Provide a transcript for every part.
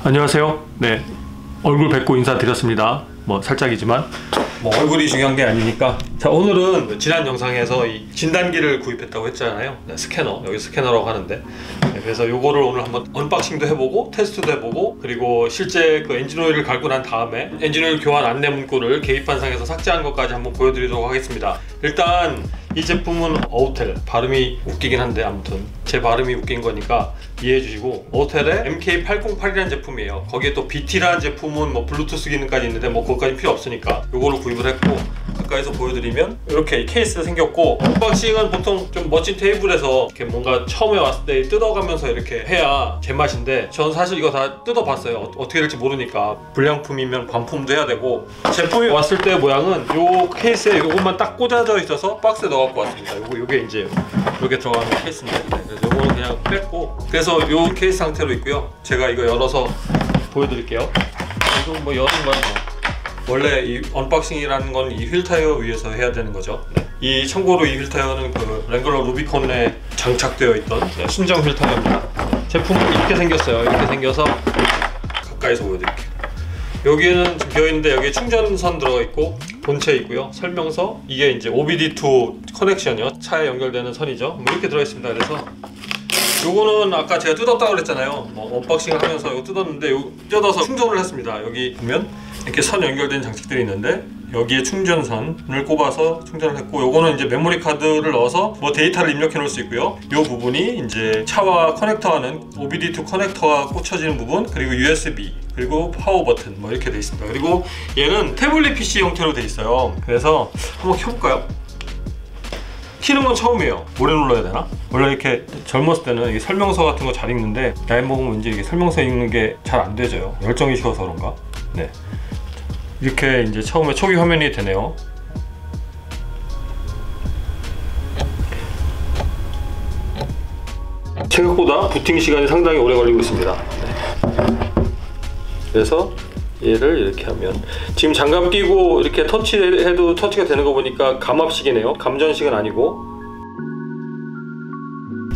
안녕하세요. 네, 얼굴 뵙고 인사드렸습니다. 뭐 살짝이지만 뭐 얼굴이 중요한 게 아니니까. 자, 오늘은 지난 영상에서 이 진단기를 구입했다고 했잖아요. 네, 스캐너, 여기 스캐너라고 하는데, 네, 그래서 요거를 오늘 한번 언박싱도 해보고 테스트도 해보고, 그리고 실제 그 엔진오일을 갈고 난 다음에 엔진오일 교환 안내 문구를 게시판상에서 삭제한 것까지 한번 보여드리도록 하겠습니다. 일단 이 제품은 어우텔, 발음이 웃기긴 한데 아무튼 제 발음이 웃긴 거니까 이해해 주시고, 어우텔의 MK808이라는 제품이에요. 거기에 또 BT라는 제품은 뭐 블루투스 기능까지 있는데 뭐 그것까지 필요 없으니까 요거를 구입을 했고, 가까이서 보여드리면 이렇게 케이스가 생겼고, 언박싱은 보통 좀 멋진 테이블에서 이렇게 뭔가 처음에 왔을 때 뜯어가면서 이렇게 해야 제맛인데, 저는 사실 이거 다 뜯어봤어요. 어떻게 될지 모르니까. 불량품이면 반품도 해야 되고, 제품이 왔을 때 모양은 요 케이스에 요것만 딱 꽂아져 있어서 박스에 넣어갖고 왔습니다. 요게 이제 이렇게 들어가는 케이스인데, 그래서 요거는 그냥 뺐고, 그래서 요 케이스 상태로 있고요. 제가 이거 열어서 보여드릴게요. 이거 뭐 여는 거야 뭐. 원래 이 언박싱이라는 건 이 휠 타이어 위에서 해야 되는 거죠. 네. 이 참고로 이 휠 타이어는 그 랭글러 루비콘에 장착되어 있던 순정 휠 타이어입니다. 제품은 이렇게 생겼어요. 이렇게 생겨서 가까이서 보여드릴게요. 여기에는 지금 비어있는데 여기에 충전선 들어가 있고 본체 있고요. 설명서, 이게 이제 OBD2 커넥션이요. 차에 연결되는 선이죠. 뭐 이렇게 들어있습니다. 그래서 요거는 아까 제가 뜯었다고 그랬잖아요. 뭐 언박싱을 하면서 이거 뜯었는데, 요 뜯어서 충전을 했습니다. 여기 보면 이렇게 선 연결된 장치들이 있는데, 여기에 충전선을 꼽아서 충전을 했고, 요거는 이제 메모리 카드를 넣어서 뭐 데이터를 입력해 놓을 수 있고요. 요 부분이 이제 차와 커넥터하는 OBD2 커넥터가 꽂혀지는 부분, 그리고 USB, 그리고 파워 버튼 뭐 이렇게 돼 있습니다. 그리고 얘는 태블릿 PC 형태로 돼 있어요. 그래서 한번 켜볼까요? 키는 건 처음이에요. 오래 눌러야 되나? 원래 이렇게 젊었을 때는 이게 설명서 같은 거 잘 읽는데, 나이 먹으면 왠지 이게 설명서 읽는 게 잘 안 되져요. 열정이 식어서 그런가? 네. 이렇게 이제 처음에 초기 화면이 되네요. 생각보다 부팅 시간이 상당히 오래 걸리고 있습니다. 네. 그래서 얘를 이렇게 하면, 지금 장갑 끼고 이렇게 터치해도 터치가 되는 거 보니까 감압식이네요. 감전식은 아니고.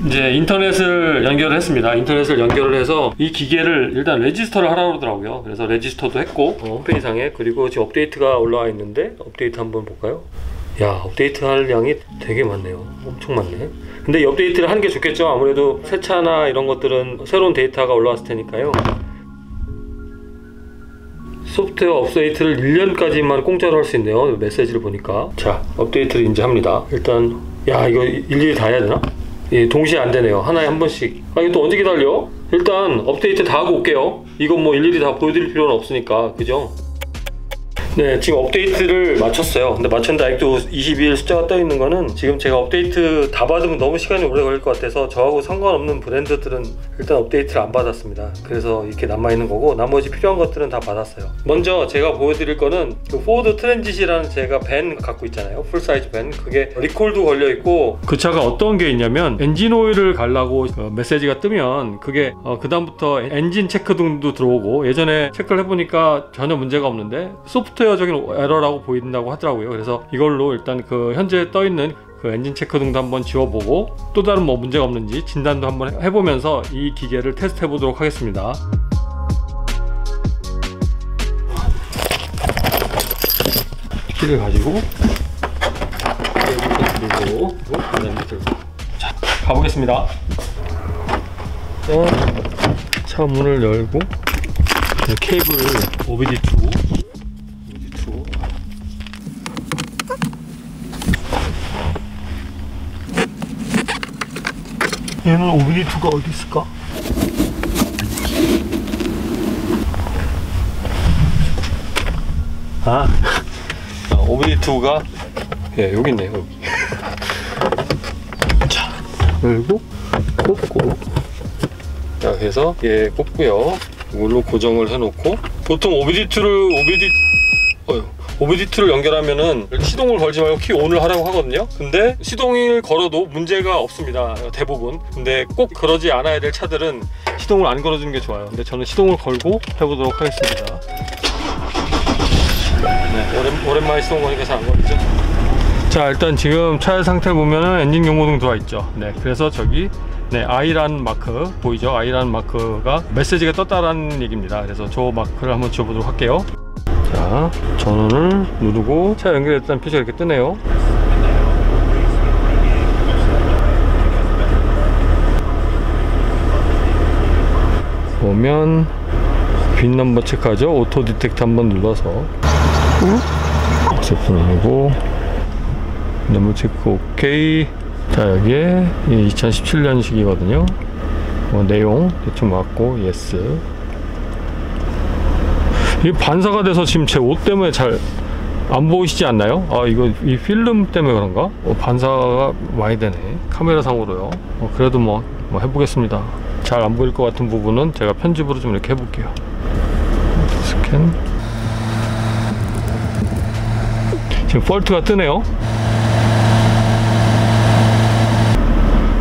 이제 인터넷을 연결을 했습니다. 인터넷을 연결을 해서 이 기계를 일단 레지스터를 하라고 그러더라고요. 그래서 레지스터도 했고, 홈페이지상에, 그리고 지금 업데이트가 올라와 있는데, 업데이트 한번 볼까요? 야, 업데이트 할 양이 되게 많네요. 엄청 많네. 근데 이 업데이트를 하는 게 좋겠죠. 아무래도 새 차나 이런 것들은 새로운 데이터가 올라왔을 테니까요. 소프트웨어 업데이트를 1년까지만 공짜로 할 수 있네요. 메시지를 보니까. 자, 업데이트를 이제 합니다. 일단, 야, 이거 일일이 다 해야 되나? 예, 동시에 안 되네요. 하나에 한 번씩. 아, 이거 또 언제 기다려? 일단 업데이트 다 하고 올게요. 이건 뭐 일일이 다 보여드릴 필요는 없으니까, 그죠? 네, 지금 업데이트를 마쳤어요. 근데 마쳤는데 아직도 22일 숫자가 떠 있는 거는, 지금 제가 업데이트 다 받으면 너무 시간이 오래 걸릴 것 같아서 저하고 상관없는 브랜드들은 일단 업데이트를 안 받았습니다. 그래서 이렇게 남아있는 거고, 나머지 필요한 것들은 다 받았어요. 먼저 제가 보여드릴 거는 그 포드 트랜짓이라는 제가 밴 갖고 있잖아요. 풀사이즈 밴. 그게 리콜도 걸려 있고, 그 차가 어떤 게 있냐면, 엔진 오일을 갈라고 메시지가 뜨면 그게 그 다음부터 엔진 체크 등도 들어오고, 예전에 체크를 해보니까 전혀 문제가 없는데 소프트웨어적인 에러라고 보인다고 하더라고요. 그래서 이걸로 일단 그 현재 떠있는 그 엔진 체크 등도 한번 지워보고, 또 다른 뭐 문제가 없는지 진단도 한번 해보면서 이 기계를 테스트 해보도록 하겠습니다. 키를 가지고 들고, 자, 가보겠습니다. 차 문을 열고, 케이블을 OBD2 얘는 OBD2가 어디 있을까? OBD2가 예, 여기 있네요. 여기. 자, 열고 꼽고, 자, 그래서 얘 꼽고요. 이걸로 고정을 해놓고, 보통 OBD2를 연결하면은 시동을 걸지 말고 키 온을 하라고 하거든요. 근데 시동을 걸어도 문제가 없습니다, 대부분. 근데 꼭 그러지 않아야 될 차들은 시동을 안 걸어주는 게 좋아요. 근데 저는 시동을 걸고 해보도록 하겠습니다. 네, 오랜만에 시동 거니까 잘 안 걸리죠? 자, 일단 지금 차의 상태를 보면은 엔진 경고등 들어와 있죠. 네, 그래서 저기 I라는 마크 보이죠? I라는 마크가 메시지가 떴다라는 얘기입니다. 그래서 저 마크를 한번 지워보도록 할게요. 자, 전원을 누르고 차 연결했다는 표시가 이렇게 뜨네요. 보면 빈 넘버 체크하죠. 오토 디텍트 한번 눌러서 제품 누르고 넘버 체크 오케이. 자, 여기에 2017년식이거든요 내용 대충 맞고 예스. 이 반사가 돼서 지금 제 옷 때문에 잘 안 보이시지 않나요? 아, 이거 이 필름 때문에 그런가? 반사가 많이 되네, 카메라 상으로요. 그래도 뭐 해보겠습니다. 잘 안 보일 것 같은 부분은 제가 편집으로 좀 이렇게 해볼게요. 스캔. 지금 폴트가 뜨네요.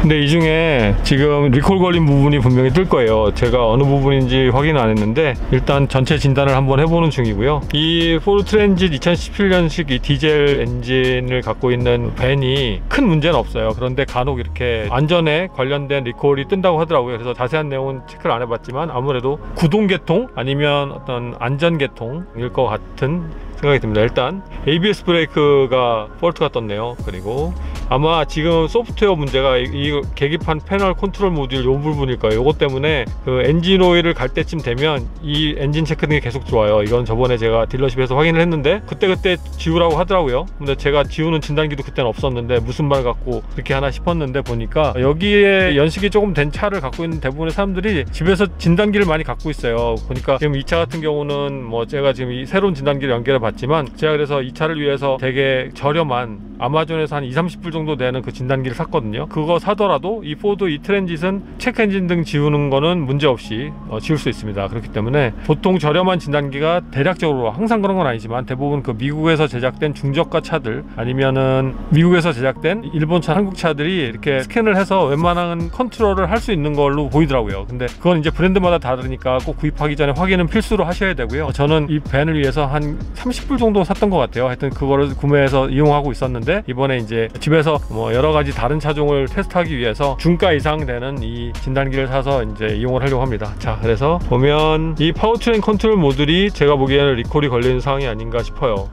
근데 이 중에 지금 리콜 걸린 부분이 분명히 뜰 거예요. 제가 어느 부분인지 확인은 안 했는데 일단 전체 진단을 한번 해보는 중이고요. 이 포르 트랜짓 2017년식 이 디젤 엔진을 갖고 있는 밴이 큰 문제는 없어요. 그런데 간혹 이렇게 안전에 관련된 리콜이 뜬다고 하더라고요. 그래서 자세한 내용은 체크를 안 해봤지만 아무래도 구동계통 아니면 어떤 안전계통일 것 같은 생각이 듭니다. 일단 ABS 브레이크가 폴트가 떴네요. 그리고 아마 지금 소프트웨어 문제가 이 계기판 패널 컨트롤 모듈 이 부분일 거예요. 이것 때문에 그 엔진 오일을 갈 때쯤 되면 이 엔진 체크 등이 계속 들어와요. 이건 저번에 제가 딜러십에서 확인을 했는데 그때 지우라고 하더라고요. 근데 제가 지우는 진단기도 그때는 없었는데 무슨 말 갖고 그렇게 하나 싶었는데 보니까 여기에 연식이 조금 된 차를 갖고 있는 대부분의 사람들이 집에서 진단기를 많이 갖고 있어요. 보니까 지금 이 차 같은 경우는 뭐 제가 지금 이 새로운 진단기를 연결해 봤지만 제가 그래서 이 차를 위해서 되게 저렴한 아마존에서 한 20-30불 정도 되는 그 진단기를 샀거든요. 그거 사더라도 이 포드 이 트랜짓은 체크 엔진 등 지우는 거는 문제없이 지울 수 있습니다. 그렇기 때문에 보통 저렴한 진단기가 대략적으로 항상 그런 건 아니지만 대부분 그 미국에서 제작된 중저가 차들 아니면은 미국에서 제작된 일본차, 한국 차들이 이렇게 스캔을 해서 웬만한 컨트롤을 할 수 있는 걸로 보이더라고요. 근데 그건 이제 브랜드마다 다르니까 꼭 구입하기 전에 확인은 필수로 하셔야 되고요. 저는 이 밴을 위해서 한 30불 정도 샀던 것 같아요. 하여튼 그거를 구매해서 이용하고 있었는데 이번에 이제 집에서 뭐 여러 가지 다른 차종을 테스트하기 위해서 중가 이상 되는 이 진단기를 사서 이제 이용을 하려고 합니다. 자, 그래서 보면 이 파워트레인 컨트롤 모듈이 제가 보기에는 리콜이 걸리는 사항이 아닌가 싶어요.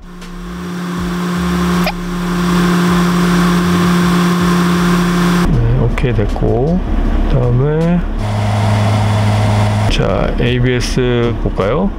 네, 오케이 됐고 그 다음에 자, ABS 볼까요?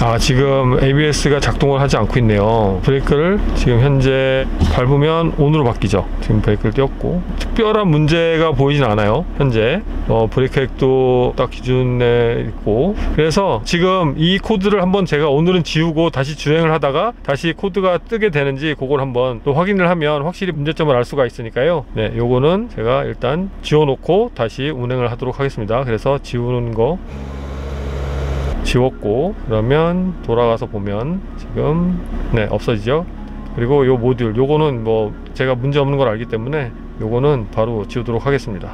아, 지금 ABS가 작동을 하지 않고 있네요. 브레이크를 지금 현재 밟으면 ON으로 바뀌죠. 지금 브레이크를 띄웠고 특별한 문제가 보이진 않아요. 현재 브레이크 액도 딱 기준에 있고 그래서 지금 이 코드를 한번 제가 오늘은 지우고 다시 주행을 하다가 다시 코드가 뜨게 되는지 그걸 한번 또 확인을 하면 확실히 문제점을 알 수가 있으니까요. 네, 요거는 제가 일단 지워놓고 다시 운행을 하도록 하겠습니다. 그래서 지우는 거 지웠고 그러면 돌아가서 보면 지금 네, 없어지죠. 그리고 요 모듈 요거는 뭐 제가 문제 없는 걸 알기 때문에 요거는 바로 지우도록 하겠습니다.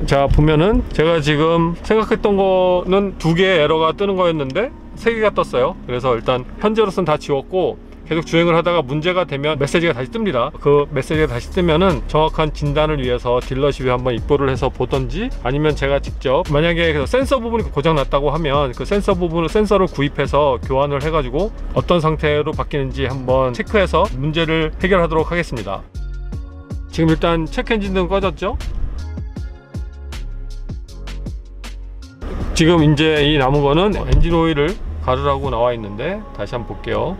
자, 보면은 제가 지금 생각했던 거는 2개의 에러가 뜨는 거였는데 3개가 떴어요. 그래서 일단 현재로서는 다 지웠고 계속 주행을 하다가 문제가 되면 메시지가 다시 뜹니다. 그 메시지가 다시 뜨면은 정확한 진단을 위해서 딜러십에 한번 입고를 해서 보던지 아니면 제가 직접 만약에 센서 부분이 고장 났다고 하면 그 센서 부분을 센서를 구입해서 교환을 해가지고 어떤 상태로 바뀌는지 한번 체크해서 문제를 해결하도록 하겠습니다. 지금 일단 체크 엔진등 꺼졌죠? 지금 이제 이 남은 거는 엔진 오일을 가르라고 나와 있는데 다시 한번 볼게요.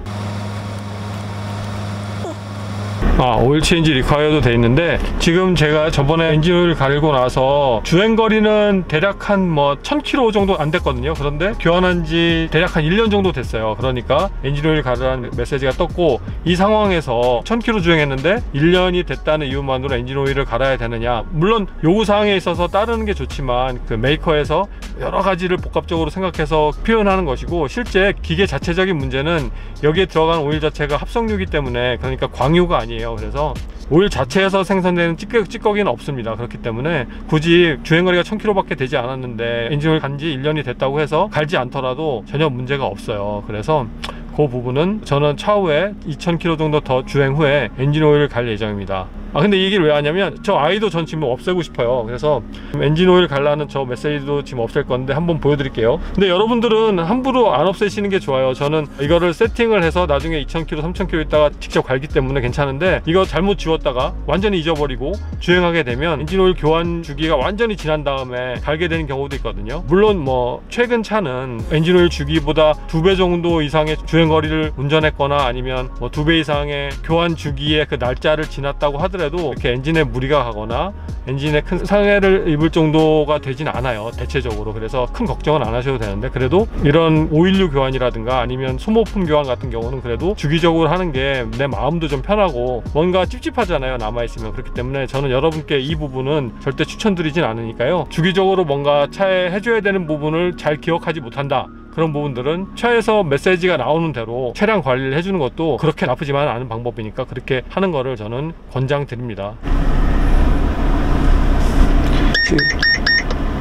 오일 체인지 리콰이어도 돼 있는데 지금 제가 저번에 엔진 오일을 갈고 나서 주행거리는 대략 한 뭐 1000km 정도 안 됐거든요. 그런데 교환한 지 대략 한 1년 정도 됐어요. 그러니까 엔진 오일 가르라는 메시지가 떴고 이 상황에서 1000km 주행했는데 1년이 됐다는 이유만으로 엔진 오일을 갈아야 되느냐, 물론 요구사항에 있어서 따르는 게 좋지만 그 메이커에서 여러 가지를 복합적으로 생각해서 표현하는 것이고 실제 기계 자체적인 문제는 여기에 들어간 오일 자체가 합성유이기 때문에, 그러니까 광유가 아니에요. 아니에요. 그래서 오일 자체에서 생산되는 찌꺼기는 없습니다. 그렇기 때문에 굳이 주행거리가 1000km 밖에 되지 않았는데 엔진오일 간지 1년이 됐다고 해서 갈지 않더라도 전혀 문제가 없어요. 그래서 그 부분은 저는 차후에 2000km 정도 더 주행 후에 엔진오일을 갈 예정입니다. 근데 이 얘기를 왜 하냐면 저 아이도 전 지금 없애고 싶어요. 그래서 엔진오일 갈라는 저 메시지도 지금 없앨 건데 한번 보여드릴게요. 근데 여러분들은 함부로 안 없애시는 게 좋아요. 저는 이거를 세팅을 해서 나중에 2000km 3000km 있다가 직접 갈기 때문에 괜찮은데, 이거 잘못 지웠다가 완전히 잊어버리고 주행하게 되면 엔진오일 교환 주기가 완전히 지난 다음에 갈게 되는 경우도 있거든요. 물론 뭐 최근 차는 엔진오일 주기보다 2배 정도 이상의 주행거리를 운전했거나 아니면 뭐 2배 이상의 교환 주기의 그 날짜를 지났다고 하더라도 이렇게 엔진에 무리가 가거나 엔진에 큰 상해를 입을 정도가 되진 않아요, 대체적으로. 그래서 큰 걱정은 안 하셔도 되는데, 그래도 이런 오일류 교환이라든가 아니면 소모품 교환 같은 경우는 그래도 주기적으로 하는 게 내 마음도 좀 편하고 뭔가 찝찝하잖아요, 남아있으면. 그렇기 때문에 저는 여러분께 이 부분은 절대 추천드리진 않으니까요, 주기적으로 뭔가 차에 해줘야 되는 부분을 잘 기억하지 못한다, 그런 부분들은 차에서 메시지가 나오는 대로 차량 관리를 해주는 것도 그렇게 나쁘지만 않은 방법이니까 그렇게 하는 거를 저는 권장드립니다.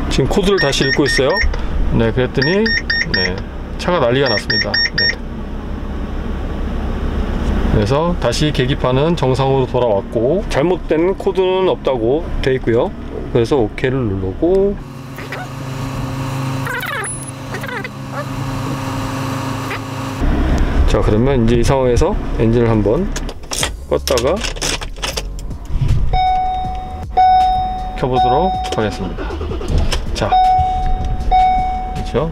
지금 코드를 다시 읽고 있어요. 네, 그랬더니 차가 난리가 났습니다. 그래서 다시 계기판은 정상으로 돌아왔고 잘못된 코드는 없다고 돼 있고요. 그래서 OK를 누르고, 자, 그러면 이제 이 상황에서 엔진을 한번 껐다가 켜보도록 하겠습니다. 자, 그렇죠?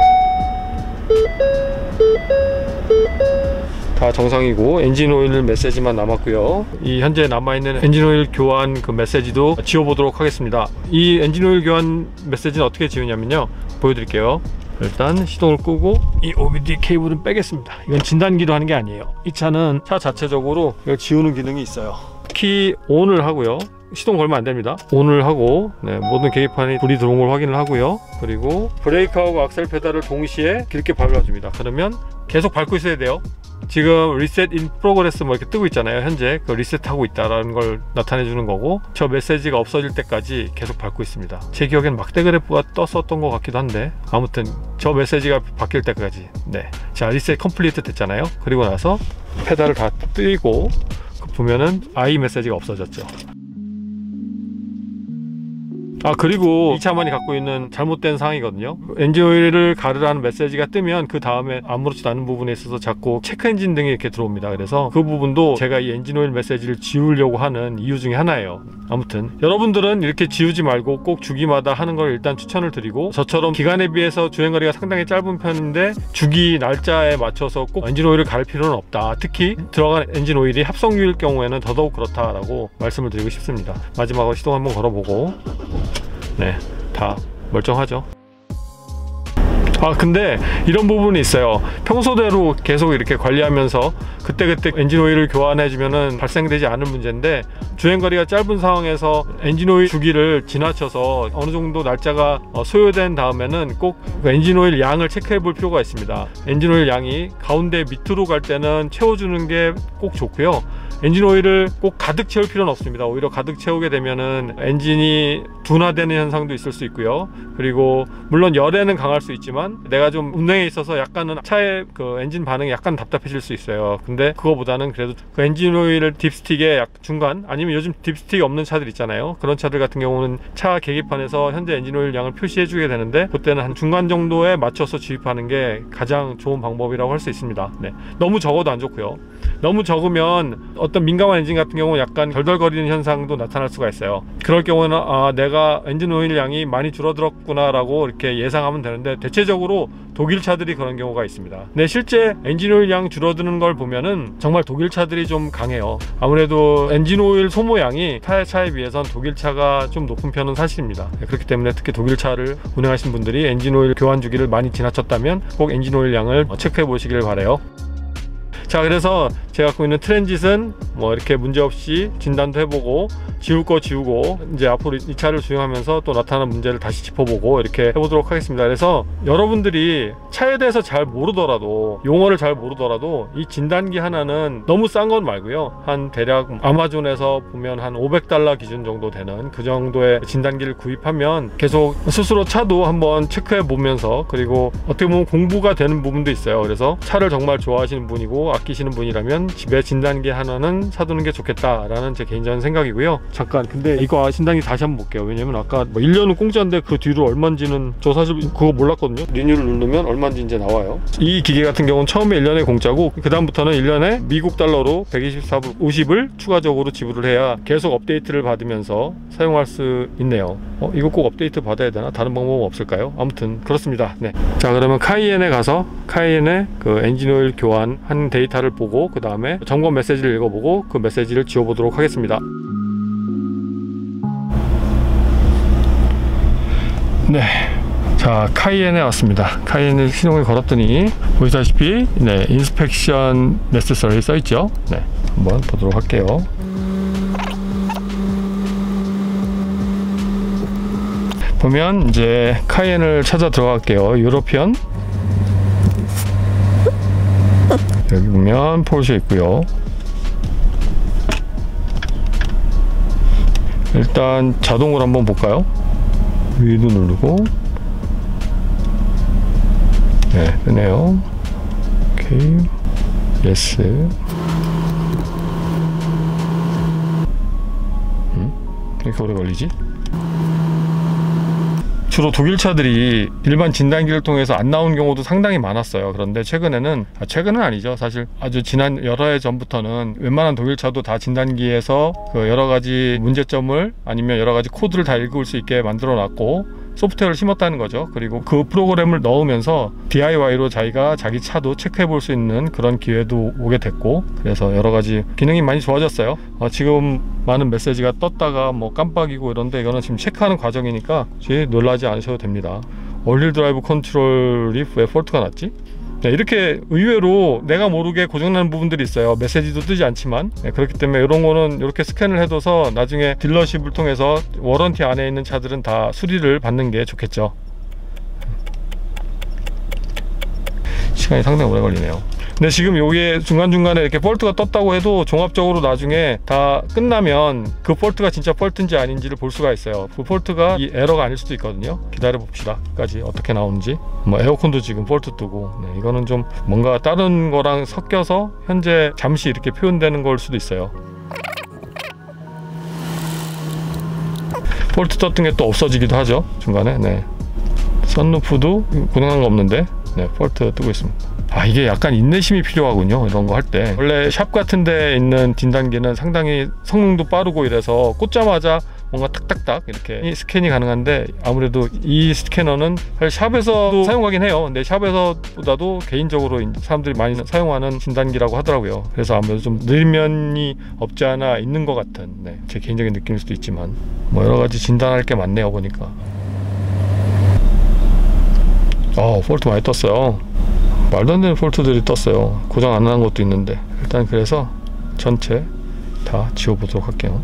다 정상이고 엔진오일 메시지만 남았고요. 이 현재 남아있는 엔진오일 교환 그 메시지도 지워보도록 하겠습니다. 이 엔진오일 교환 메시지는 어떻게 지우냐면요, 보여드릴게요. 일단 시동을 끄고 이 OBD 케이블은 빼겠습니다. 이건 진단기로 하는 게 아니에요. 이 차는 차 자체적으로 이걸 지우는 기능이 있어요. 키 ON을 하고요, 시동 걸면 안 됩니다. ON을 하고 모든 계기판이 불이 들어온 걸 확인을 하고요. 그리고 브레이크하고 악셀 페달을 동시에 길게 밟아줍니다. 그러면 계속 밟고 있어야 돼요. 지금 리셋 인 프로그레스 뭐 이렇게 뜨고 있잖아요. 현재 그 리셋하고 있다라는 걸 나타내 주는 거고, 저 메시지가 없어질 때까지 계속 밟고 있습니다. 제 기억엔 막대 그래프가 떴었던 것 같기도 한데, 아무튼 저 메시지가 바뀔 때까지. 자, 리셋 컴플리트 됐잖아요. 그리고 나서 페달을 다 띄고 보면은 I 메시지가 없어졌죠. 그리고 이 차만이 갖고 있는 잘못된 사항이거든요. 엔진오일을 가르라는 메시지가 뜨면 그 다음에 아무렇지도 않은 부분에 있어서 자꾸 체크엔진 등이 이렇게 들어옵니다. 그래서 그 부분도 제가 이 엔진오일 메시지를 지우려고 하는 이유 중에 하나예요. 아무튼 여러분들은 이렇게 지우지 말고 꼭 주기마다 하는 걸 일단 추천을 드리고, 저처럼 기간에 비해서 주행거리가 상당히 짧은 편인데 주기 날짜에 맞춰서 꼭 엔진오일을 갈 필요는 없다, 특히 들어간 엔진오일이 합성유일 경우에는 더더욱 그렇다라고 말씀을 드리고 싶습니다. 마지막으로 시동 한번 걸어보고, 다 멀쩡하죠. 근데 이런 부분이 있어요. 평소대로 계속 이렇게 관리하면서 그때그때 엔진오일을 교환해주면 발생되지 않을 문제인데, 주행거리가 짧은 상황에서 엔진오일 주기를 지나쳐서 어느 정도 날짜가 소요된 다음에는 꼭 엔진오일 양을 체크해 볼 필요가 있습니다. 엔진오일 양이 가운데 밑으로 갈 때는 채워주는 게 꼭 좋고요. 엔진오일을 꼭 가득 채울 필요는 없습니다. 오히려 가득 채우게 되면은 엔진이 둔화되는 현상도 있을 수 있고요. 그리고 물론 열에는 강할 수 있지만 내가 좀 운행에 있어서 약간은 차의 그 엔진 반응이 약간 답답해질 수 있어요. 근데 그거보다는 그래도 그 엔진오일을 딥스틱에 약 중간, 아니면 요즘 딥스틱이 없는 차들 있잖아요. 그런 차들 같은 경우는 차 계기판에서 현재 엔진오일 양을 표시해 주게 되는데, 그때는 한 중간 정도에 맞춰서 주입하는 게 가장 좋은 방법이라고 할 수 있습니다. 너무 적어도 안 좋고요. 너무 적으면 어떤 민감한 엔진 같은 경우는 약간 덜덜거리는 현상도 나타날 수가 있어요. 그럴 경우는 내가 엔진 오일 양이 많이 줄어들었구나 라고 이렇게 예상하면 되는데, 대체적으로 독일 차들이 그런 경우가 있습니다. 근데 실제 엔진 오일 양 줄어드는 걸 보면은 정말 독일 차들이 좀 강해요. 아무래도 엔진 오일 소모량이 타의 차에 비해선 독일 차가 좀 높은 편은 사실입니다. 그렇기 때문에 특히 독일 차를 운행하신 분들이 엔진 오일 교환 주기를 많이 지나쳤다면 꼭 엔진 오일 양을 체크해 보시길 바래요. 자, 그래서 제가 갖고 있는 트랜짓은 뭐 이렇게 문제없이 진단도 해보고 지울 거 지우고 이제 앞으로 이 차를 주행하면서 또 나타나는 문제를 다시 짚어보고 이렇게 해보도록 하겠습니다. 그래서 여러분들이 차에 대해서 잘 모르더라도, 용어를 잘 모르더라도 이 진단기 하나는 너무 싼 건 말고요, 한 대략 아마존에서 보면 한 $500 기준 정도 되는 그 정도의 진단기를 구입하면 계속 스스로 차도 한번 체크해 보면서, 그리고 어떻게 보면 공부가 되는 부분도 있어요. 그래서 차를 정말 좋아하시는 분이고 아끼시는 분이라면 집에 진단기 하나는 사두는 게 좋겠다라는 제 개인적인 생각이고요. 잠깐, 근데 이거 진단기 다시 한번 볼게요. 왜냐면 아까 뭐 1년은 공짜인데 그 뒤로 얼마인지는 저 사실 그거 몰랐거든요. 리뉴를 누르면 얼마인지 이제 나와요. 이 기계 같은 경우는 처음에 1년에 공짜고 그 다음부터는 1년에 미국 달러로 124불 50을 추가적으로 지불을 해야 계속 업데이트를 받으면서 사용할 수 있네요. 이거 꼭 업데이트 받아야 되나? 다른 방법은 없을까요? 아무튼 그렇습니다. 네. 자, 그러면 카이엔에 가서 카이엔의 그 엔진오일 교환한 데이터를 보고 그 다음에 점검 메시지를 읽어보고 그 메시지를 지워보도록 하겠습니다. 네, 자, 카이엔에 왔습니다. 카이엔을 시동을 걸었더니 보시다시피 네, 인스펙션 네세서리 써있죠. 네, 한번 보도록 할게요. 보면 이제 카이엔을 찾아 들어갈게요. 유로피언, 여기 보면 포르쉐 있고요. 일단 자동으로 한번 볼까요? 위도 누르고, 네, 뜨네요. 오케이, 예스. 이렇게 오래 걸리지? 주로 독일 차들이 일반 진단기를 통해서 안 나온 경우도 상당히 많았어요. 그런데 최근에는, 최근은 아니죠. 사실 아주 지난 여러 해 전부터는 웬만한 독일 차도 다 진단기에서 그 여러 가지 문제점을 아니면 여러 가지 코드를 다 읽을 수 있게 만들어 놨고 소프트웨어를 심었다는 거죠. 그리고 그 프로그램을 넣으면서 DIY로 자기가 자기 차도 체크해 볼 수 있는 그런 기회도 오게 됐고, 그래서 여러 가지 기능이 많이 좋아졌어요. 지금 많은 메시지가 떴다가 뭐 깜빡이고 이런데 이거는 지금 체크하는 과정이니까 혹시 놀라지 않으셔도 됩니다. 올릴 드라이브 컨트롤이 왜 폴트가 났지? 네, 이렇게 의외로 내가 모르게 고장나는 부분들이 있어요. 메시지도 뜨지 않지만. 네, 그렇기 때문에 이런 거는 이렇게 스캔을 해둬서 나중에 딜러십을 통해서 워런티 안에 있는 차들은 다 수리를 받는 게 좋겠죠. 시간이 상당히 오래 걸리네요. 근데 지금 여기에 중간중간에 이렇게 폴트가 떴다고 해도 종합적으로 나중에 다 끝나면 그 폴트가 진짜 폴트인지 아닌지를 볼 수가 있어요. 그 폴트가 이 에러가 아닐 수도 있거든요. 기다려 봅시다. 끝까지 어떻게 나오는지. 뭐 에어컨도 지금 폴트 뜨고, 네, 이거는 좀 뭔가 다른 거랑 섞여서 현재 잠시 이렇게 표현되는 걸 수도 있어요. 폴트 떴던 게 또 없어지기도 하죠, 중간에. 네. 선루프도 고장난 거 없는데, 네, 폴트 뜨고 있습니다. 이게 약간 인내심이 필요하군요, 이런 거 할 때. 원래 샵 같은 데 있는 진단기는 상당히 성능도 빠르고 이래서 꽂자마자 뭔가 탁탁탁 이렇게 스캔이 가능한데, 아무래도 이 스캐너는 사실 샵에서도 사용하긴 해요. 근데 샵에서보다도 개인적으로 사람들이 많이 사용하는 진단기라고 하더라고요. 그래서 아무래도 좀 느린 면이 없지 않아 있는 것 같은, 네, 제 개인적인 느낌일 수도 있지만 뭐 여러 가지 진단할 게 많네요, 보니까. 폴트 많이 떴어요. 말도 안 되는 폴트들이 떴어요. 고장 안 나는 것도 있는데. 일단 그래서 전체 다 지워보도록 할게요.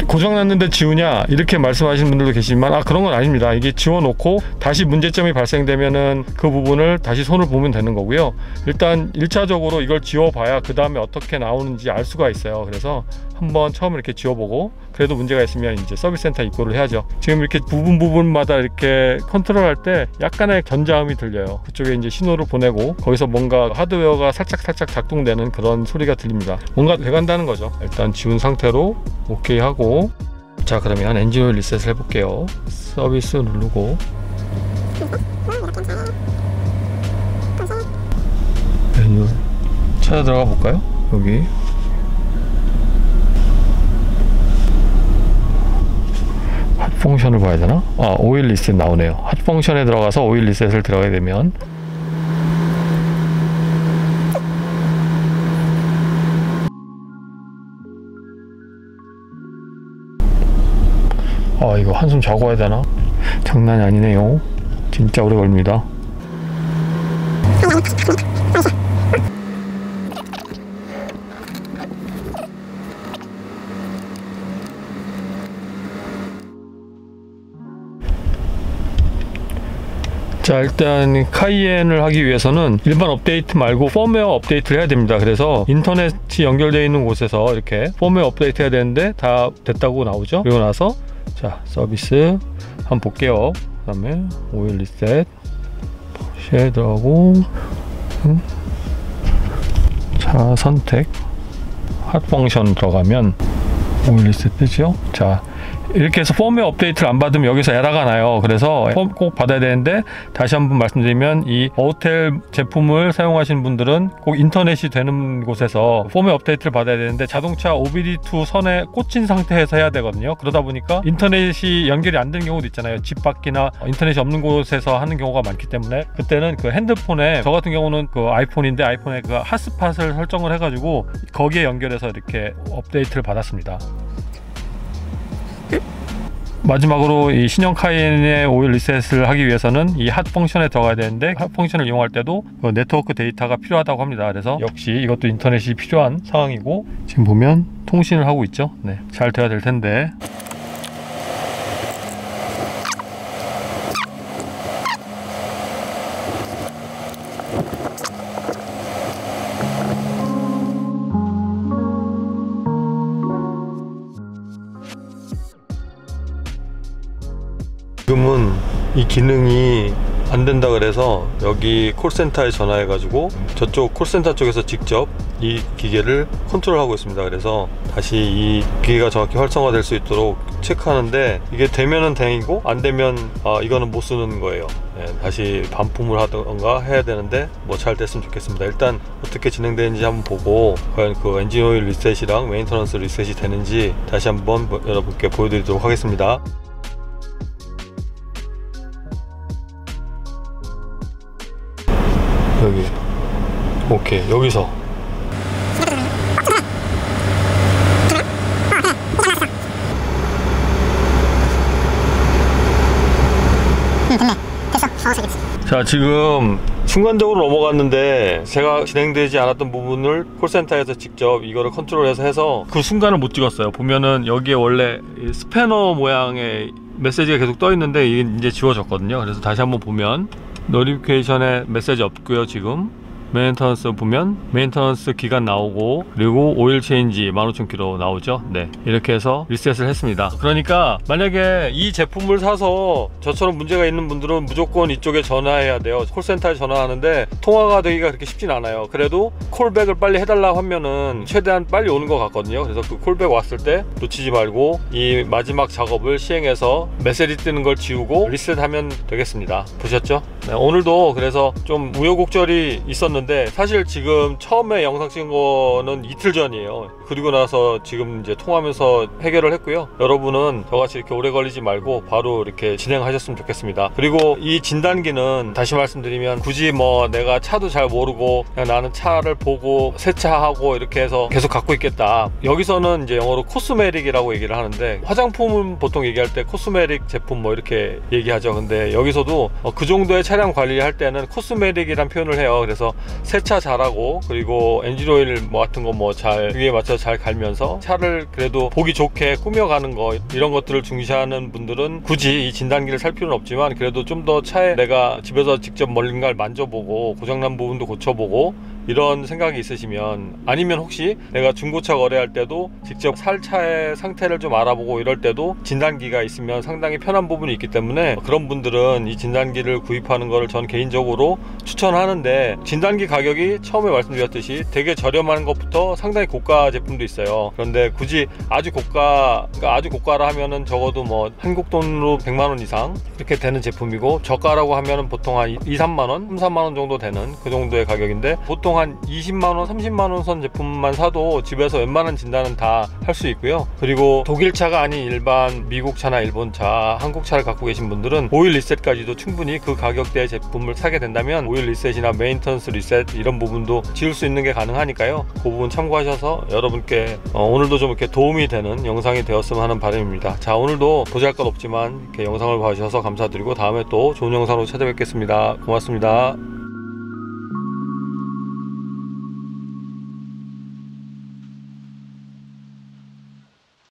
고장났는데 지우냐 이렇게 말씀하시는 분들도 계시지만 그런 건 아닙니다. 이게 지워놓고 다시 문제점이 발생되면은 그 부분을 다시 손을 보면 되는 거고요. 일단 1차적으로 이걸 지워봐야 그 다음에 어떻게 나오는지 알 수가 있어요. 그래서 한번 처음에 이렇게 지워보고 그래도 문제가 있으면 이제 서비스 센터 입고를 해야죠. 지금 이렇게 부분마다 이렇게 컨트롤할 때 약간의 전자음이 들려요. 그쪽에 이제 신호를 보내고 거기서 뭔가 하드웨어가 살짝 작동되는 그런 소리가 들립니다. 뭔가 돼간다는 거죠. 일단 지운 상태로 오케이 하고, 자, 그러면 엔진오일 리셋을 해볼게요. 서비스 누르고 메뉴 찾아 들어가 볼까요? 여기 핫 펑션을 봐야 되나? 오일 리셋 나오네요. 핫 펑션에 들어가서 오일 리셋을 들어가게 되면 이거 한숨 자고 와야 되나? 장난이 아니네요. 진짜 오래 걸립니다. 자, 일단 카이엔을 하기 위해서는 일반 업데이트 말고 펌웨어 업데이트를 해야 됩니다. 그래서 인터넷이 연결되어 있는 곳에서 이렇게 펌웨어 업데이트 해야 되는데 다 됐다고 나오죠. 그리고 나서 자, 서비스 한번 볼게요. 그 다음에 오일 리셋 쉐 들어가고 자, 선택 핫 펑션 들어가면 오일 리셋 뜨죠. 자, 이렇게 해서 펌웨어 업데이트를 안 받으면 여기서 에러가 나요. 그래서 꼭 받아야 되는데, 다시 한번 말씀드리면 이 어우텔 제품을 사용하시는 분들은 꼭 인터넷이 되는 곳에서 펌웨어 업데이트를 받아야 되는데, 자동차 OBD2 선에 꽂힌 상태에서 해야 되거든요. 그러다 보니까 인터넷이 연결이 안 되는 경우도 있잖아요. 집 밖이나 인터넷이 없는 곳에서 하는 경우가 많기 때문에, 그때는 그 핸드폰에, 저 같은 경우는 그 아이폰인데 아이폰에 그 핫스팟을 설정을 해가지고 거기에 연결해서 이렇게 업데이트를 받았습니다. 마지막으로 이 신형 카이엔의 오일 리셋을 하기 위해서는 이 핫 펑션에 들어가야 되는데, 핫 펑션을 이용할 때도 그 네트워크 데이터가 필요하다고 합니다. 그래서 역시 이것도 인터넷이 필요한 상황이고, 지금 보면 통신을 하고 있죠. 네, 잘 돼야 될 텐데. 지금은 이 기능이 안 된다 그래서 여기 콜센터에 전화해 가지고 저쪽 콜센터 쪽에서 직접 이 기계를 컨트롤하고 있습니다. 그래서 다시 이 기계가 정확히 활성화될 수 있도록 체크하는데, 이게 되면은 다행이고 안 되면 이거는 못 쓰는 거예요. 네, 다시 반품을 하던가 해야 되는데 뭐 잘 됐으면 좋겠습니다. 일단 어떻게 진행되는지 한번 보고, 과연 그 엔진 오일 리셋이랑 메인터넌스 리셋이 되는지 다시 한번 여러분께 보여드리도록 하겠습니다. 여기 오케이, 여기서 자, 지금 순간적으로 넘어갔는데 제가 진행되지 않았던 부분을 콜센터에서 직접 이거를 컨트롤해서 해서 그 순간을 못 찍었어요. 보면은 여기에 원래 스패너 모양의 메시지가 계속 떠 있는데 이게 이제 지워졌거든요. 그래서 다시 한번 보면 노티피케이션에 메시지 없고요. 지금 메인터넌스 보면 메인터넌스 기간 나오고, 그리고 오일 체인지 15,000km 나오죠. 네, 이렇게 해서 리셋을 했습니다. 그러니까 만약에 이 제품을 사서 저처럼 문제가 있는 분들은 무조건 이쪽에 전화해야 돼요. 콜센터에 전화하는데 통화가 되기가 그렇게 쉽진 않아요. 그래도 콜백을 빨리 해달라고 하면은 최대한 빨리 오는 것 같거든요. 그래서 그 콜백 왔을 때 놓치지 말고 이 마지막 작업을 시행해서 메시지 뜨는 걸 지우고 리셋하면 되겠습니다. 보셨죠? 네, 오늘도 그래서 좀 우여곡절이 있었는데, 사실 지금 처음에 영상 찍은 거는 이틀 전이에요. 그리고 나서 지금 이제 통화하면서 해결을 했고요. 여러분은 저같이 이렇게 오래 걸리지 말고 바로 이렇게 진행하셨으면 좋겠습니다. 그리고 이 진단기는 다시 말씀드리면, 굳이 뭐 내가 차도 잘 모르고 그냥 나는 차를 보고 세차하고 이렇게 해서 계속 갖고 있겠다, 여기서는 이제 영어로 코스메릭이라고 얘기를 하는데, 화장품은 보통 얘기할 때 코스메릭 제품 뭐 이렇게 얘기하죠. 근데 여기서도 그 정도의 차량 관리할 때는 코스메릭이란 표현을 해요. 그래서 세차 잘하고, 그리고 엔진오일 뭐 같은 거 뭐 잘 위에 맞춰서 잘 갈면서 차를 그래도 보기 좋게 꾸며가는 거, 이런 것들을 중시하는 분들은 굳이 이 진단기를 살 필요는 없지만, 그래도 좀 더 차에 내가 집에서 직접 뭔가를 만져보고 고장난 부분도 고쳐보고 이런 생각이 있으시면, 아니면 혹시 내가 중고차 거래할 때도 직접 살 차의 상태를 좀 알아보고 이럴 때도 진단기가 있으면 상당히 편한 부분이 있기 때문에, 그런 분들은 이 진단기를 구입하는 거를 전 개인적으로 추천하는데, 진단기 가격이 처음에 말씀드렸듯이 되게 저렴한 것부터 상당히 고가 제품도 있어요. 그런데 굳이 아주 고가, 그러니까 아주 고가라 하면은 적어도 뭐 한국 돈으로 100만원 이상 이렇게 되는 제품이고, 저가라고 하면은 보통 한 2, 3만원, 3, 4만원 정도 되는 그 정도의 가격인데, 보통 한 20만원, 30만원 선 제품만 사도 집에서 웬만한 진단은 다 할 수 있고요. 그리고 독일 차가 아닌 일반 미국 차나 일본 차, 한국 차를 갖고 계신 분들은 오일 리셋까지도 충분히 그 가격대의 제품을 사게 된다면 오일 리셋이나 메인턴스 리셋 이런 부분도 지울 수 있는 게 가능하니까요. 그 부분 참고하셔서 여러분께 오늘도 좀 이렇게 도움이 되는 영상이 되었으면 하는 바람입니다. 자, 오늘도 보잘것없지만 이렇게 영상을 봐주셔서 감사드리고, 다음에 또 좋은 영상으로 찾아뵙겠습니다. 고맙습니다.